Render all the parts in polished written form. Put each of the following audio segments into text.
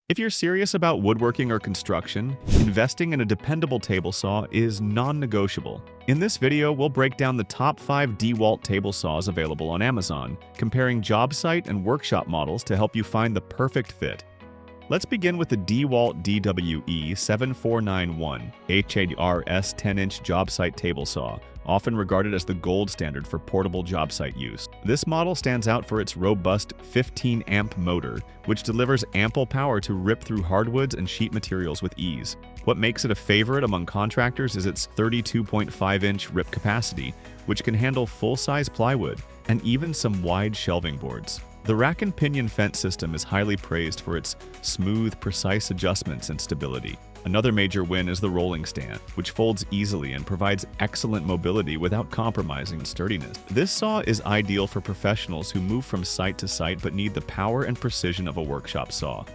If you're serious about woodworking or construction, investing in a dependable table saw is non-negotiable. In this video, we'll break down the top 5 DeWalt table saws available on Amazon, comparing Jobsite and workshop models to help you find the perfect fit. Let's begin with the DeWalt DWE7491 HARS 10-inch Jobsite table saw, often regarded as the gold standard for portable job site use. This model stands out for its robust 15-amp motor, which delivers ample power to rip through hardwoods and sheet materials with ease. What makes it a favorite among contractors is its 32.5-inch rip capacity, which can handle full-size plywood and even some wide shelving boards. The rack and pinion fence system is highly praised for its smooth, precise adjustments and stability. Another major win is the rolling stand, which folds easily and provides excellent mobility without compromising sturdiness. This saw is ideal for professionals who move from site to site but need the power and precision of a workshop saw.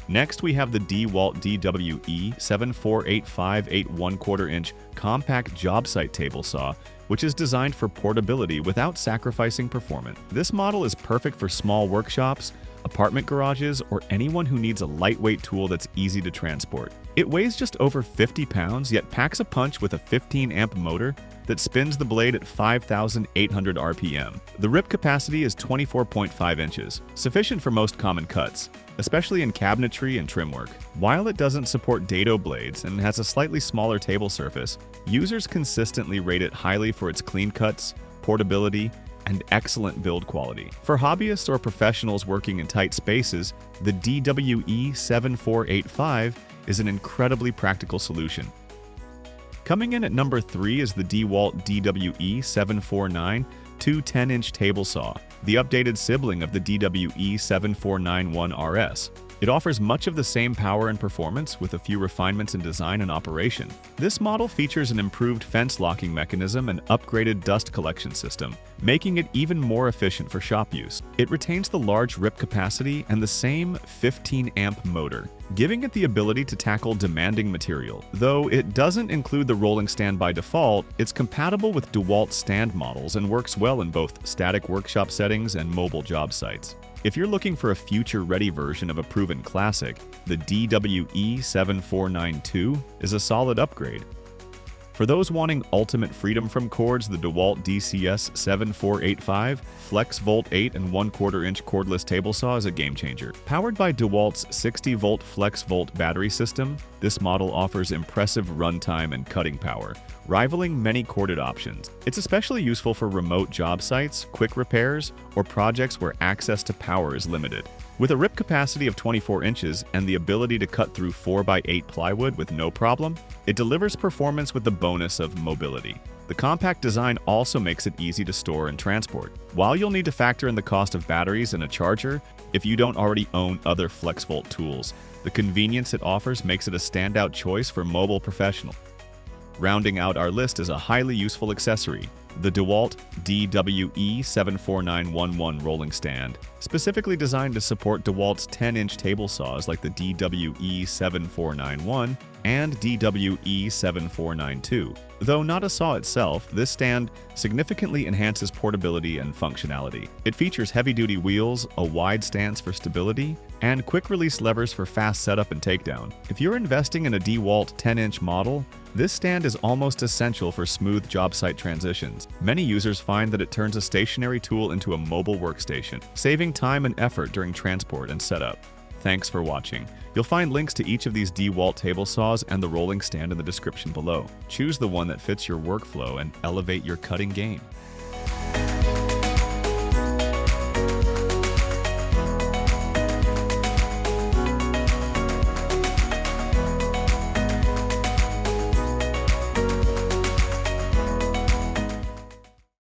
Next, we have the DeWalt DWE7485 1/4-inch compact job site table saw, which is designed for portability without sacrificing performance. This model is perfect for small workshops, apartment garages, or anyone who needs a lightweight tool that's easy to transport. It weighs just over 50 pounds, yet packs a punch with a 15-amp motor that spins the blade at 5,800 RPM. The rip capacity is 24.5 inches, sufficient for most common cuts, especially in cabinetry and trim work. While it doesn't support dado blades and has a slightly smaller table surface, users consistently rate it highly for its clean cuts, portability, and excellent build quality. For hobbyists or professionals working in tight spaces, the DWE7485 is an incredibly practical solution. Coming in at number 3 is the DeWalt DWE749 10-inch table saw, the updated sibling of the DWE7491RS. It offers much of the same power and performance with a few refinements in design and operation. This model features an improved fence locking mechanism and upgraded dust collection system, making it even more efficient for shop use. It retains the large rip capacity and the same 15-amp motor, giving it the ability to tackle demanding material. Though it doesn't include the rolling stand by default, it's compatible with DeWalt stand models and works well in both static workshop settings and mobile job sites. If you're looking for a future-ready version of a proven classic, the DWE7492 is a solid upgrade. For those wanting ultimate freedom from cords, the DeWalt DCS7485 FLEXVOLT 8 1/4-inch cordless table saw is a game-changer. Powered by DeWalt's 60-volt FLEXVOLT battery system, this model offers impressive runtime and cutting power, rivaling many corded options. It's especially useful for remote job sites, quick repairs, or projects where access to power is limited. With a rip capacity of 24 inches and the ability to cut through 4x8 plywood with no problem, it delivers performance with the bonus of mobility. The compact design also makes it easy to store and transport. While you'll need to factor in the cost of batteries and a charger if you don't already own other FLEXVOLT tools, the convenience it offers makes it a standout choice for mobile professionals. Rounding out our list is a highly useful accessory, the DeWalt DWE74911 rolling stand, specifically designed to support DeWalt's 10-inch table saws like the DWE7491 and DWE7492. Though not a saw itself, this stand significantly enhances portability and functionality. It features heavy-duty wheels, a wide stance for stability, and quick-release levers for fast setup and takedown. If you're investing in a DeWalt 10-inch model, this stand is almost essential for smooth job site transitions. Many users find that it turns a stationary tool into a mobile workstation, saving time and effort during transport and setup. Thanks for watching. You'll find links to each of these DeWalt table saws and the rolling stand in the description below. Choose the one that fits your workflow and elevate your cutting game.